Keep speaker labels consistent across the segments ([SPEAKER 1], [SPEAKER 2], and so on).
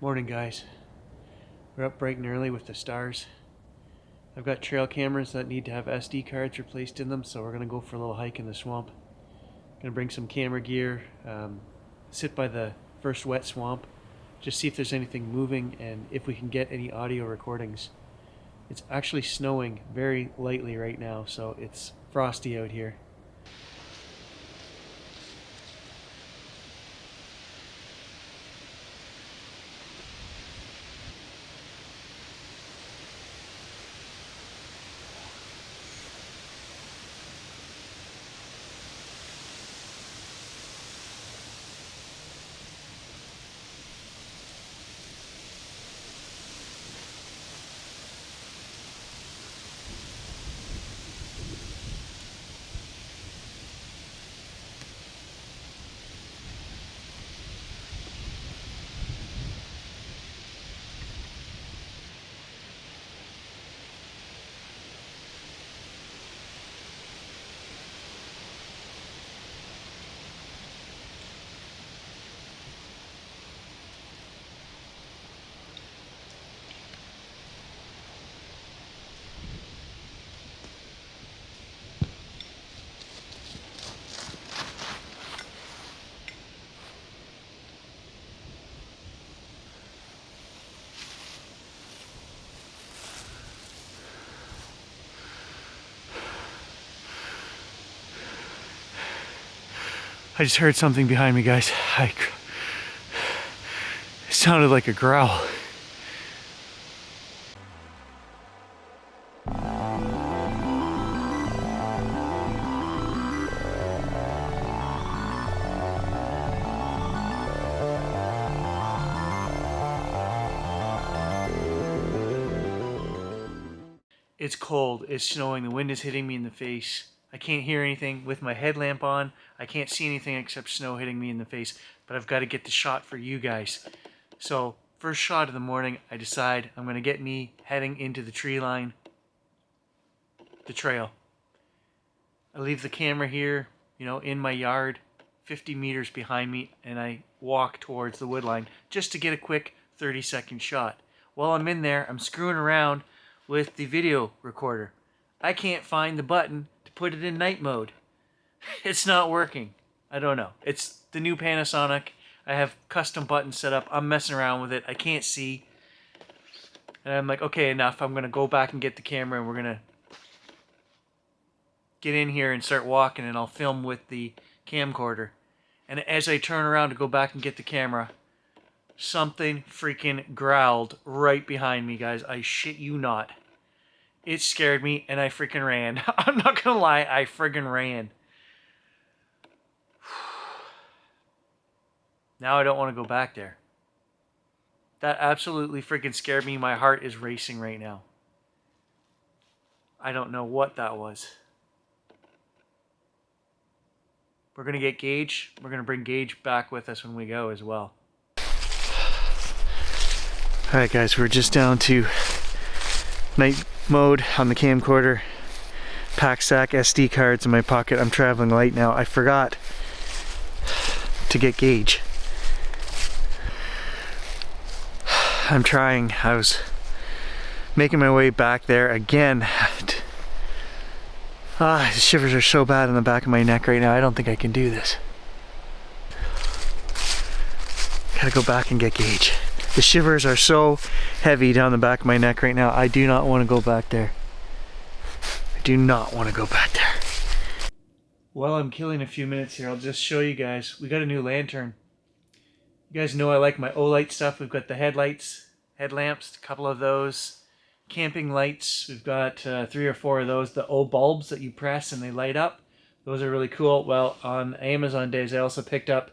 [SPEAKER 1] Morning, guys. We're up bright and early with the stars. I've got trail cameras that need to have SD cards replaced in them, so we're going to go for a little hike in the swamp. Going to bring some camera gear, sit by the first wet swamp, just see if there's anything moving and if we can get any audio recordings. It's actually snowing very lightly right now, so it's frosty out here. I just heard something behind me, guys. It sounded like a growl. It's cold, it's snowing, the wind is hitting me in the face. I can't hear anything with my headlamp on. I can't see anything except snow hitting me in the face, but I've got to get the shot for you guys. So, first shot of the morning, I decide I'm going to get me heading into the tree line, the trail. I leave the camera here, in my yard, 50 meters behind me, and I walk towards the wood line just to get a quick 30-second shot. While I'm in there, I'm screwing around with the video recorder. I can't find the button to put it in night mode. It's not working. I don't know. It's the new Panasonic. I have custom buttons set up. I'm messing around with it. I can't see. And I'm like, okay, enough. I'm going to go back and get the camera and we're going to get in here and start walking and I'll film with the camcorder. And as I turn around to go back and get the camera, something freaking growled right behind me, guys. I shit you not. It scared me and I freaking ran. I'm not gonna lie, I friggin' ran. Now I don't want to go back there. That absolutely freaking scared me. My heart is racing right now. I don't know what that was. We're gonna get Gage. We're gonna bring Gage back with us when we go as well. Alright guys, we're just down to night mode on the camcorder. Pack sack, SD cards in my pocket. I'm traveling light now. I forgot to get Gage. I'm trying. I was making my way back there again. The shivers are so bad in the back of my neck right now. I don't think I can do this. Gotta go back and get Gage. The shivers are so heavy down the back of my neck right now. I do not want to go back there. I do not want to go back there. While I'm killing a few minutes here, I'll just show you guys. We got a new lantern. You guys know I like my Olight stuff. We've got the headlights, headlamps, a couple of those. Camping lights. We've got 3 or 4 of those. The O bulbs that you press and they light up. Those are really cool. Well, on Amazon days, I also picked up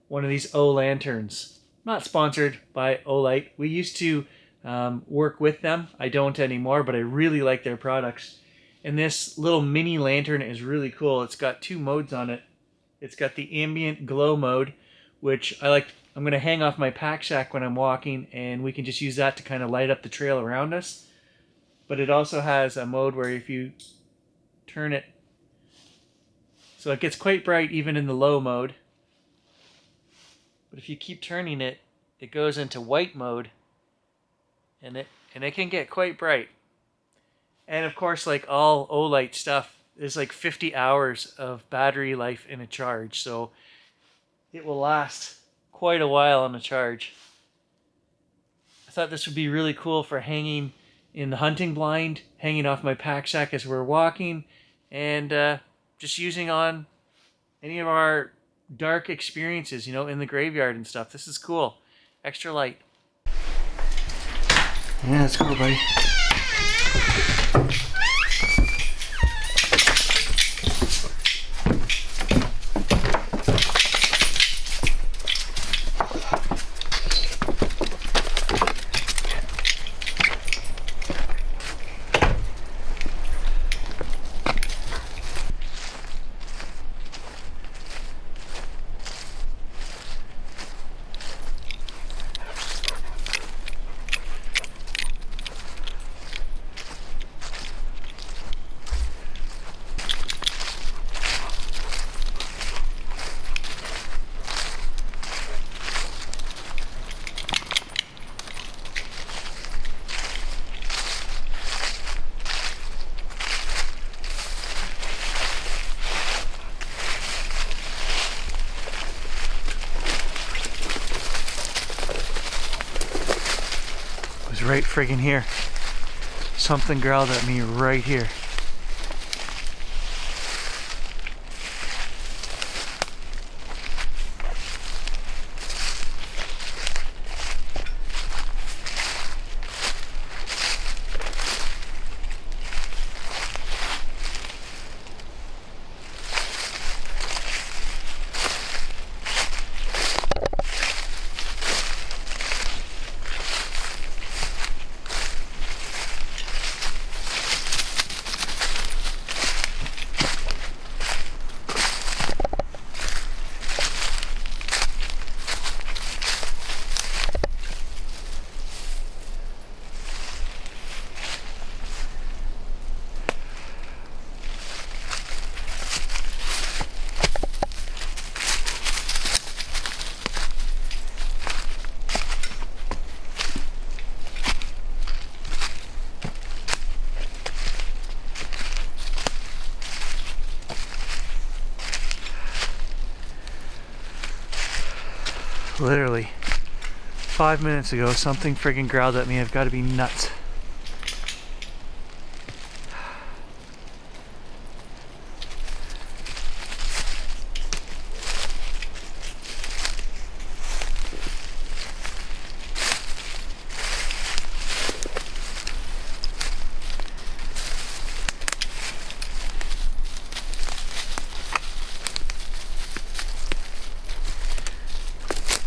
[SPEAKER 1] one of these O lanterns. Not sponsored by Olight. We used to work with them. I don't anymore, but I really like their products. And this little mini lantern is really cool. It's got 2 modes on it. It's got the ambient glow mode, which I like. I'm going to hang off my pack sack when I'm walking, and we can just use that to kind of light up the trail around us. But it also has a mode where if you turn it, so it gets quite bright even in the low mode. But if you keep turning it, it goes into white mode, and it can get quite bright. And of course, like all Olight stuff, there's like 50 hours of battery life in a charge, so it will last quite a while on a charge. I thought this would be really cool for hanging in the hunting blind, hanging off my pack sack as we're walking, and just using on any of our dark experiences, you know, in the graveyard and stuff. This is cool. Extra light. Yeah, let's go, buddy. Right friggin' here. Something growled at me right here. Literally 5 minutes ago, something friggin' growled at me. I've got to be nuts.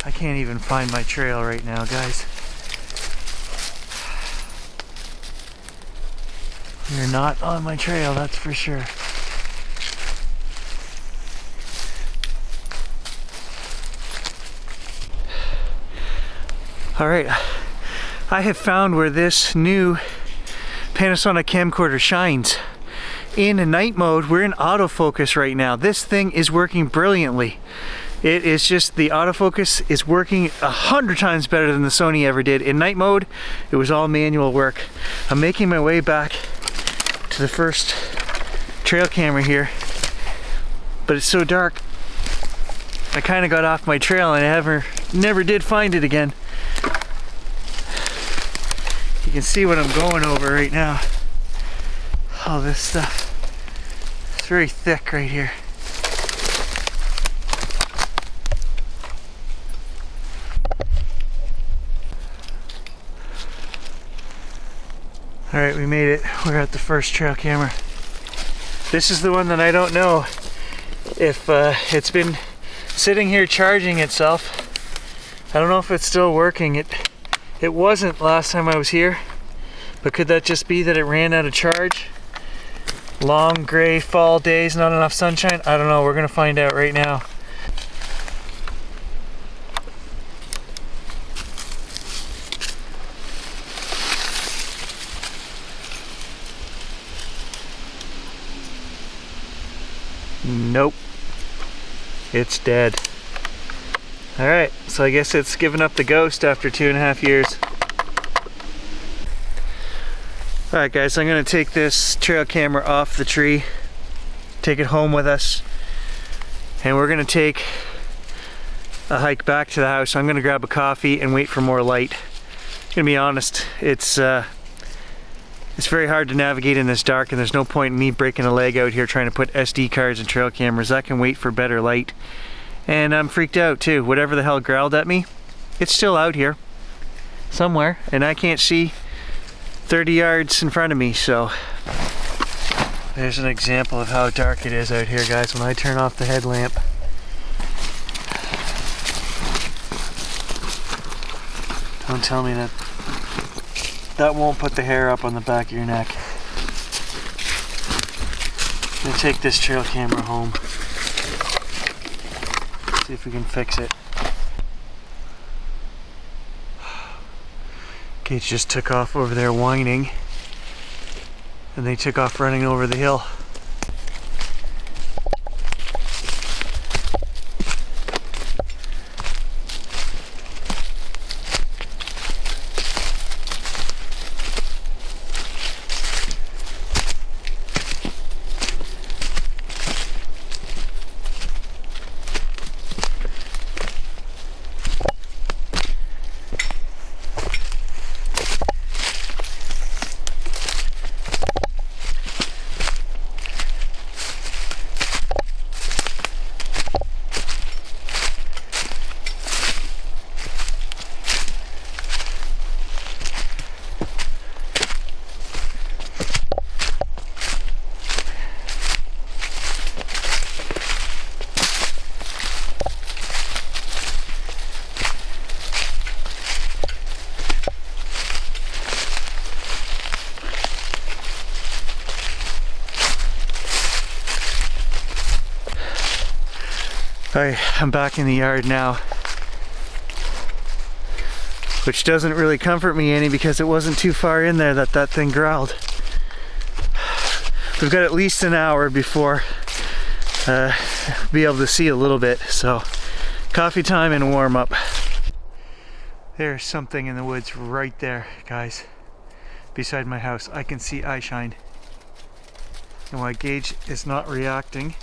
[SPEAKER 1] I can't even find my trail right now, guys. You're not on my trail, that's for sure. Alright, I have found where this new Panasonic camcorder shines. In night mode, we're in autofocus right now. This thing is working brilliantly. It is just, the autofocus is working 100 times better than the Sony ever did. In night mode, it was all manual work. I'm making my way back to the first trail camera here, but it's so dark, I kind of got off my trail and I never did find it again. You can see what I'm going over right now. All this stuff. It's very thick right here. Alright, we made it. We're at the first trail camera. This is the one that I don't know if it's been sitting here charging itself. I don't know if it's still working. It wasn't last time I was here, but could that just be that it ran out of charge? Long gray fall days, not enough sunshine? I don't know. We're gonna find out right now. Nope. It's dead. Alright, so I guess it's given up the ghost after 2.5 years. Alright guys, I'm going to take this trail camera off the tree, take it home with us, and we're going to take a hike back to the house. I'm going to grab a coffee and wait for more light. I'm going to be honest, it's very hard to navigate in this dark, and there's no point in me breaking a leg out here trying to put SD cards and trail cameras. I can wait for better light. And I'm freaked out too. Whatever the hell growled at me, it's still out here somewhere, and I can't see 30 yards in front of me, so there's an example of how dark it is out here, guys, when I turn off the headlamp. Don't tell me that won't put the hair up on the back of your neck. I'm gonna take this trail camera home. See if we can fix it. Kate just took off over there whining, and they took off running over the hill. Alright, I'm back in the yard now, which doesn't really comfort me any because it wasn't too far in there that thing growled. We've got at least an hour before be able to see a little bit, so coffee time and warm up. There's something in the woods right there, guys, beside my house. I can see eye shine, and my gauge is not reacting.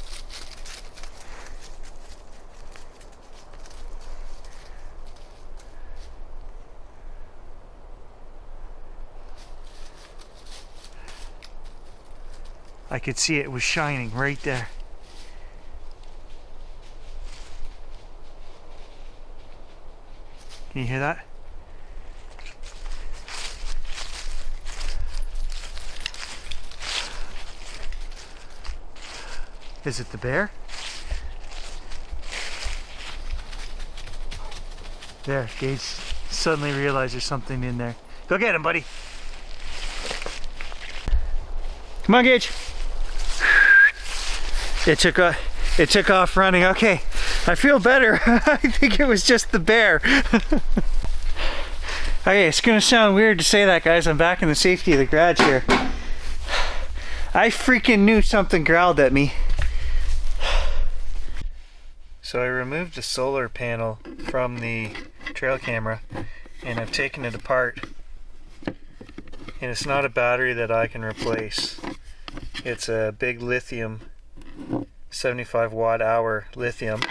[SPEAKER 1] I could see it was shining right there. Can you hear that? Is it the bear? There, Gage suddenly realized there's something in there. Go get him, buddy. Come on, Gage. It took off running. Okay, I feel better. I think it was just the bear. Okay, it's gonna sound weird to say that, guys. I'm back in the safety of the garage here. I freaking knew something growled at me. So I removed the solar panel from the trail camera, and I've taken it apart. And it's not a battery that I can replace. It's a big lithium, 75 watt hour lithium.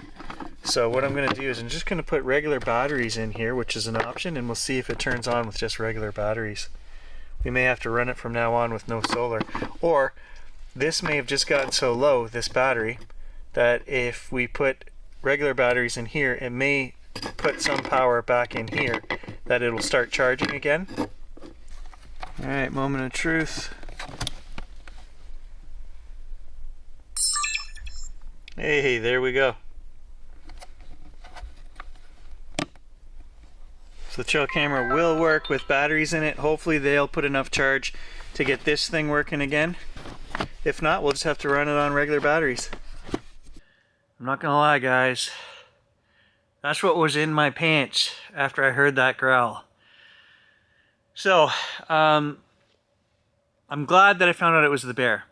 [SPEAKER 1] So what I'm going to do is I'm just going to put regular batteries in here, which is an option, and we'll see if it turns on with just regular batteries. We may have to run it from now on with no solar. Or this may have just gotten so low, this battery, that if we put regular batteries in here, it may put some power back in here, that it'll start charging again. Alright, moment of truth. Hey, there we go. So the trail camera will work with batteries in it. Hopefully they'll put enough charge to get this thing working again. If not, we'll just have to run it on regular batteries. I'm not gonna lie, guys. That's what was in my pants after I heard that growl. So, I'm glad that I found out it was the bear,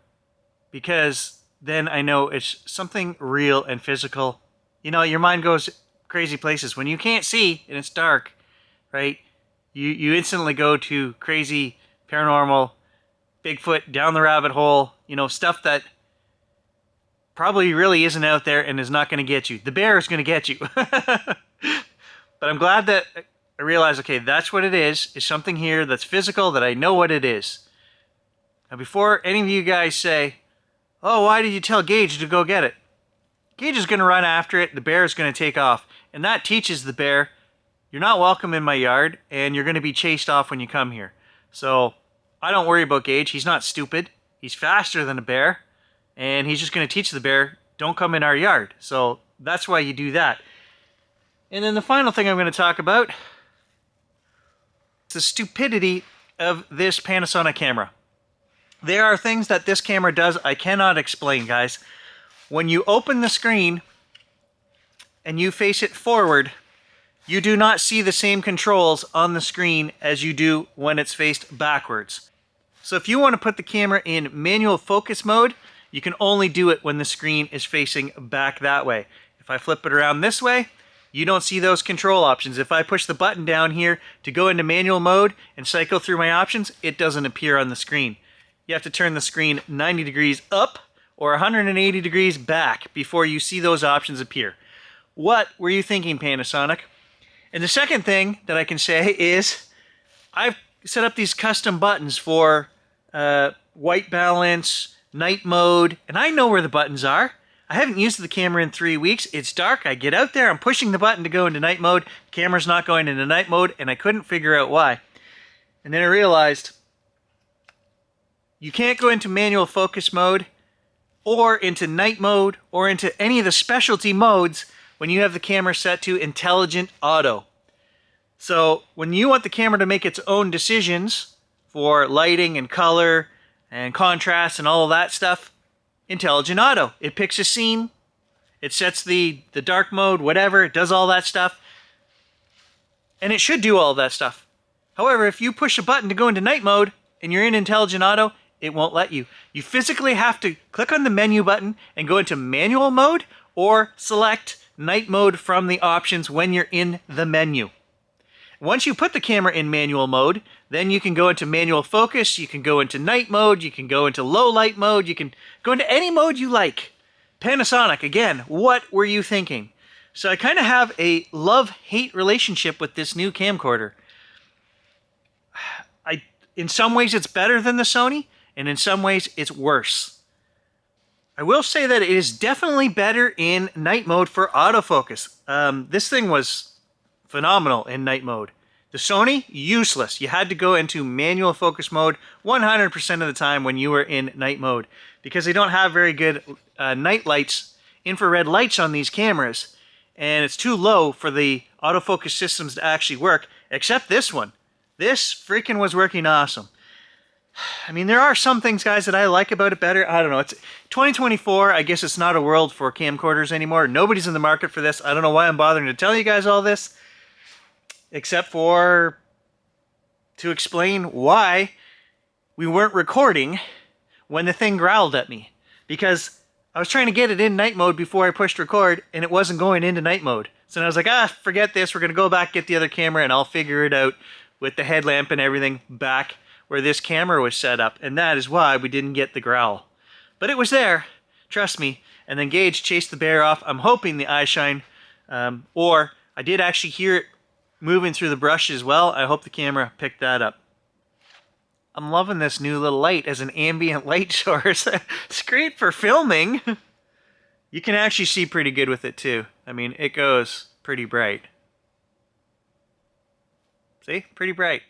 [SPEAKER 1] because then I know it's something real and physical. You know, your mind goes, crazy places. When you can't see and it's dark, right, you instantly go to crazy, paranormal, Bigfoot, down the rabbit hole, you know, stuff that probably really isn't out there and is not going to get you. The bear is going to get you. But I'm glad that I realized, okay, that's what it is something here that's physical, that I know what it is. Now, before any of you guys say, oh, why did you tell Gage to go get it? Gage is going to run after it. The bear is going to take off. And that teaches the bear, you're not welcome in my yard, and you're going to be chased off when you come here. So I don't worry about Gage. He's not stupid. He's faster than a bear. And he's just going to teach the bear, don't come in our yard. So that's why you do that. And then the final thing I'm going to talk about is the stupidity of this Panasonic camera. There are things that this camera does I cannot explain, guys. When you open the screen and you face it forward, you do not see the same controls on the screen as you do when it's faced backwards. So if you want to put the camera in manual focus mode, you can only do it when the screen is facing back that way. If I flip it around this way, you don't see those control options. If I push the button down here to go into manual mode and cycle through my options, it doesn't appear on the screen. You have to turn the screen 90 degrees up or 180 degrees back before you see those options appear. What were you thinking, Panasonic? And the second thing that I can say is I've set up these custom buttons for white balance, night mode, and I know where the buttons are. I haven't used the camera in 3 weeks. It's dark. I get out there. I'm pushing the button to go into night mode. The camera's not going into night mode, and I couldn't figure out why. And then I realized you can't go into manual focus mode or into night mode or into any of the specialty modes when you have the camera set to intelligent auto. So when you want the camera to make its own decisions for lighting and color and contrast and all of that stuff, intelligent auto. It picks a scene, it sets the dark mode, whatever, it does all that stuff. And it should do all that stuff. However, if you push a button to go into night mode and you're in intelligent auto, it won't let you. You physically have to click on the menu button and go into manual mode or select night mode from the options when you're in the menu. Once you put the camera in manual mode, then you can go into manual focus, you can go into night mode, you can go into low light mode, you can go into any mode you like. Panasonic, again, what were you thinking? So I kind of have a love-hate relationship with this new camcorder. In some ways it's better than the Sony, and in some ways it's worse. I will say that it is definitely better in night mode for autofocus. This thing was phenomenal in night mode. The Sony, useless. You had to go into manual focus mode 100% of the time when you were in night mode because they don't have very good night lights, infrared lights on these cameras, and it's too low for the autofocus systems to actually work, except this one. This freaking was working awesome. I mean, there are some things, guys, that I like about it better. I don't know. It's 2024. I guess it's not a world for camcorders anymore. Nobody's in the market for this. I don't know why I'm bothering to tell you guys all this, except for to explain why we weren't recording when the thing growled at me. Because I was trying to get it in night mode before I pushed record, and it wasn't going into night mode. So I was like, forget this. We're going to go back, get the other camera, and I'll figure it out with the headlamp and everything back where this camera was set up. And that is why we didn't get the growl. But it was there, trust me. And then Gage chased the bear off. I'm hoping the eye shine, or I did actually hear it moving through the brush as well. I hope the camera picked that up. I'm loving this new little light as an ambient light source. It's great for filming. You can actually see pretty good with it too. I mean, it goes pretty bright. See? Pretty bright.